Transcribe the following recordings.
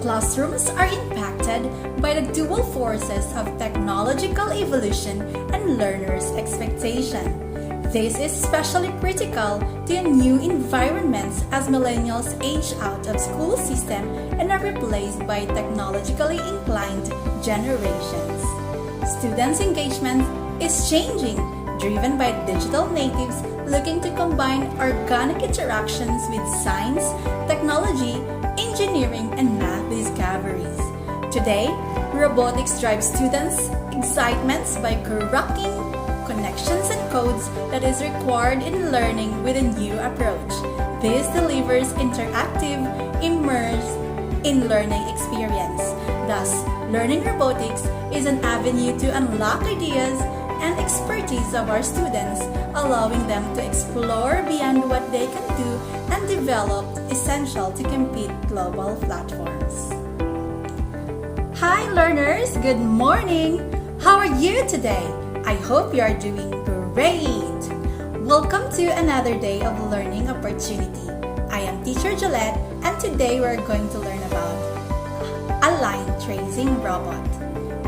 Classrooms are impacted by the dual forces of technological evolution and learners' expectation. This is especially critical to new environments as millennials age out of school system and are replaced by technologically inclined generations. Students' engagement is changing, driven by digital natives looking to combine organic interactions with science, technology, engineering, and math discoveries. Today, robotics drives students' excitements by cracking connections and codes that is required in learning with a new approach. This delivers interactive, immersed in learning experience. Thus, learning robotics is an avenue to unlock ideas and expertise of our students, allowing them to explore beyond what they can do and develop essential to compete global platforms. Hi learners, good morning! How are you today? I hope you are doing great! Welcome to another day of learning opportunity. I am Teacher Jolette, and today we are going to learn about a line tracing robot.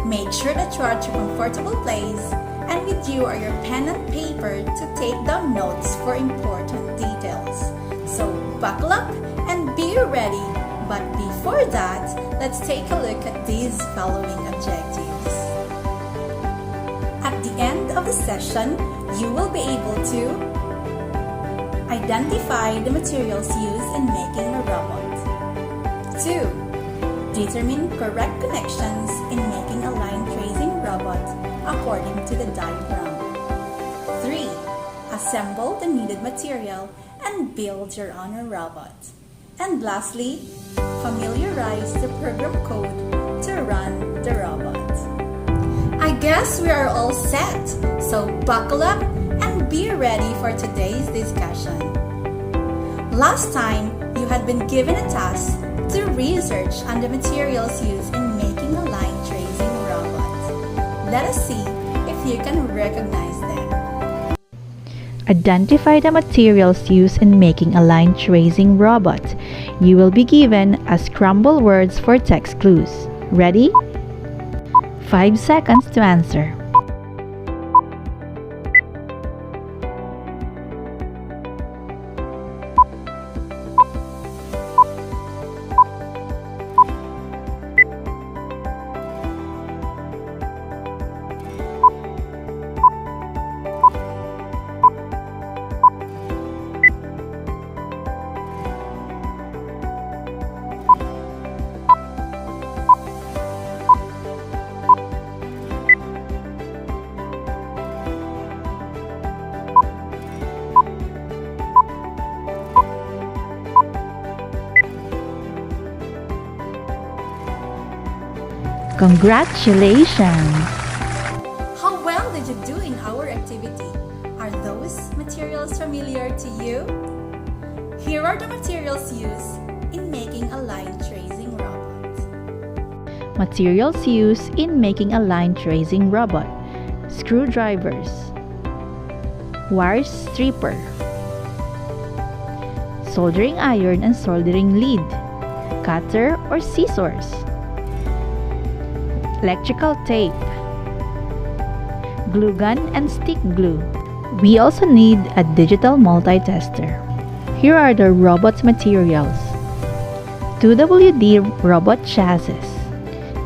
Make sure that you are at your comfortable place, and with you are your pen and paper to take down notes for important details. So buckle up and be ready. But before that, let's take a look at these following objectives. At the end of the session, you will be able to identify the materials used in making a robot. 2. Determine correct connections in making a line tracing robot according to the diagram. 3. Assemble the needed material and build your own robot. And lastly, familiarize the program code to run the robot. I guess we are all set, so buckle up and be ready for today's discussion. Last time, you had been given a task to research on the materials used in making a line tracing robot. Let us see if you can recognize them. Identify the materials used in making a line tracing robot. You will be given a scrambled words for text clues. Ready? 5 seconds to answer. Congratulations! How well did you do in our activity? Are those materials familiar to you? Here are the materials used in making a line tracing robot. Materials used in making a line tracing robot. Screwdrivers, wire stripper, soldering iron and soldering lead, cutter or scissors, electrical tape, glue gun and stick glue. We also need a digital multi-tester. Here are the robot's materials. 2WD robot chassis,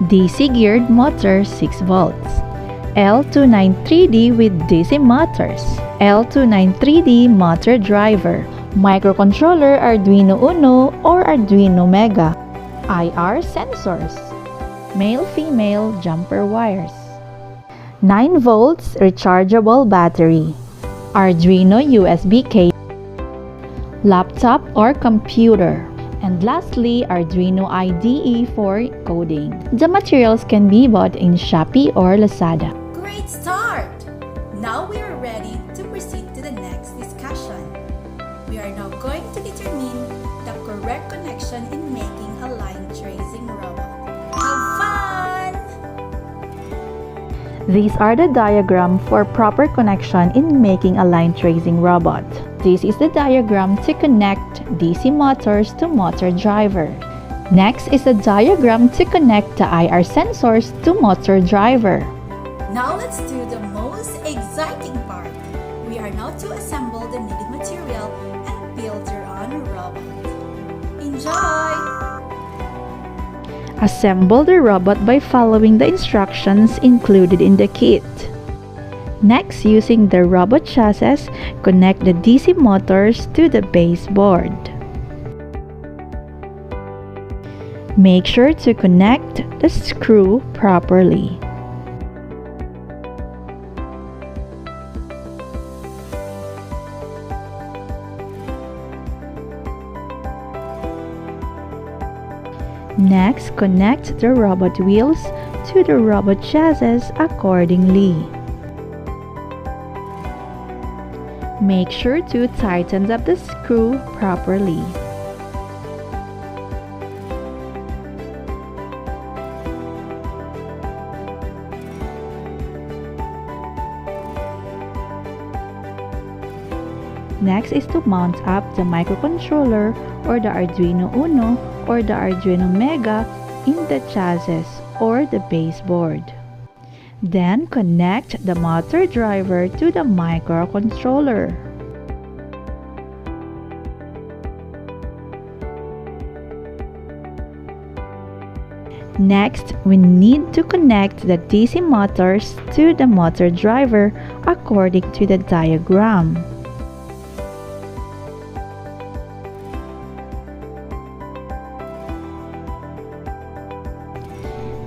DC geared motor 6 volts, L293D with DC motors, L293D motor driver, microcontroller Arduino Uno or Arduino Mega, IR sensors, male-female jumper wires, 9 volts rechargeable battery, Arduino USB cable, laptop or computer, and lastly Arduino IDE for coding. The materials can be bought in Shopee or Lazada. Great start! Now we are ready to proceed to the next discussion. We are now going to determine the correct connection in making a line tracing robot. Have fun! These are the diagram for proper connection in making a line tracing robot. This is the diagram to connect DC motors to motor driver. Next is a diagram to connect the IR sensors to motor driver. Now let's do the most exciting part. We are now to assemble the needed material and build your own robot. Enjoy! Assemble the robot by following the instructions included in the kit. Next, using the robot chassis, connect the DC motors to the baseboard. Make sure to connect the screw properly. Next, connect the robot wheels to the robot chassis accordingly. Make sure to tighten up the screw properly. Next is to mount up the microcontroller or the Arduino Uno or the Arduino Mega in the chassis or the baseboard. Then connect the motor driver to the microcontroller. Next, we need to connect the DC motors to the motor driver according to the diagram.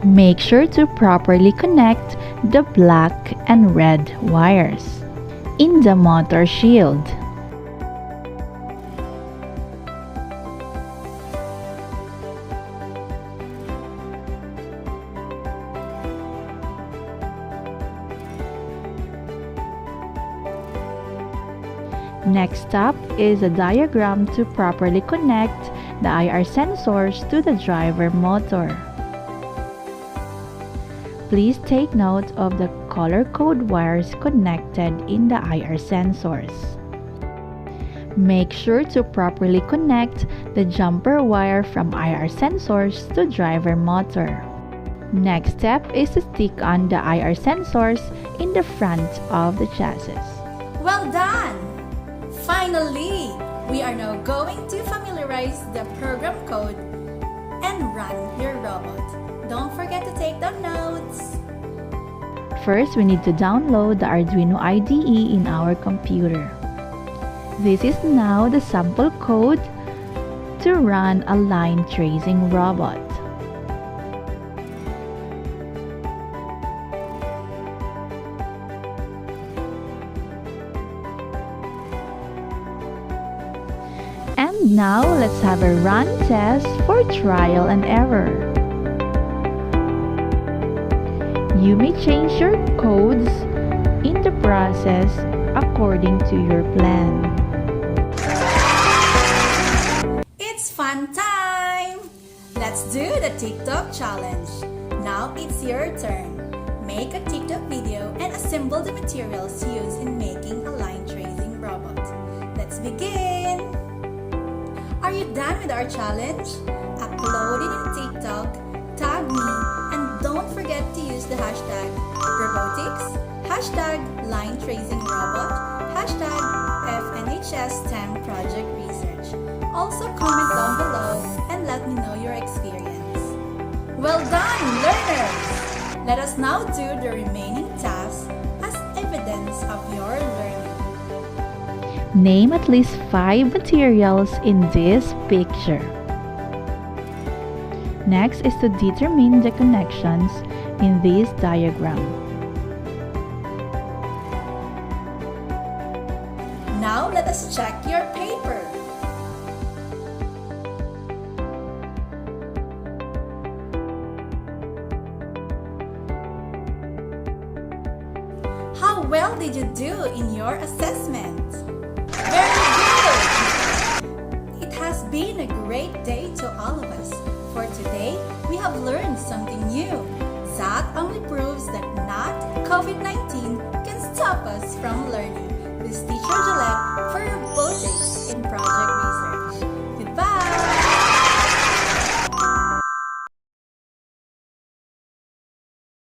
Make sure to properly connect the black and red wires in the motor shield. Next step is a diagram to properly connect the IR sensors to the driver motor. Please take note of the color code wires connected in the IR sensors. Make sure to properly connect the jumper wire from IR sensors to driver motor. Next step is to stick on the IR sensors in the front of the chassis. Well done! Finally, we are now going to familiarize the program code and run your robot. Don't forget to take down notes. First, we need to download the Arduino IDE in our computer. This is now the sample code to run a line tracing robot. And now, let's have a run test for trial and error. You may change your codes in the process according to your plan. It's fun time! Let's do the TikTok challenge. Now it's your turn. Make a TikTok video and assemble the materials used in making a line tracing robot. Let's begin! Are you done with our challenge? Upload it in TikTok, tag me, and don't forget to use the hashtag robotics, hashtag line tracing robot, hashtag FNHS STEM project research. Also comment down below and let me know your experience. Well done, learners! Let us now do the remaining tasks as evidence of your learning. Name at least 5 materials in this picture. Next is to determine the connections in this diagram. Now let us check your paper. How well did you do in your assessment? Very good! It has been a great day to all of us. For today, we have learned something new. That only proves that not COVID-19 can stop us from learning. This Teacher Gillette for robotics in project research.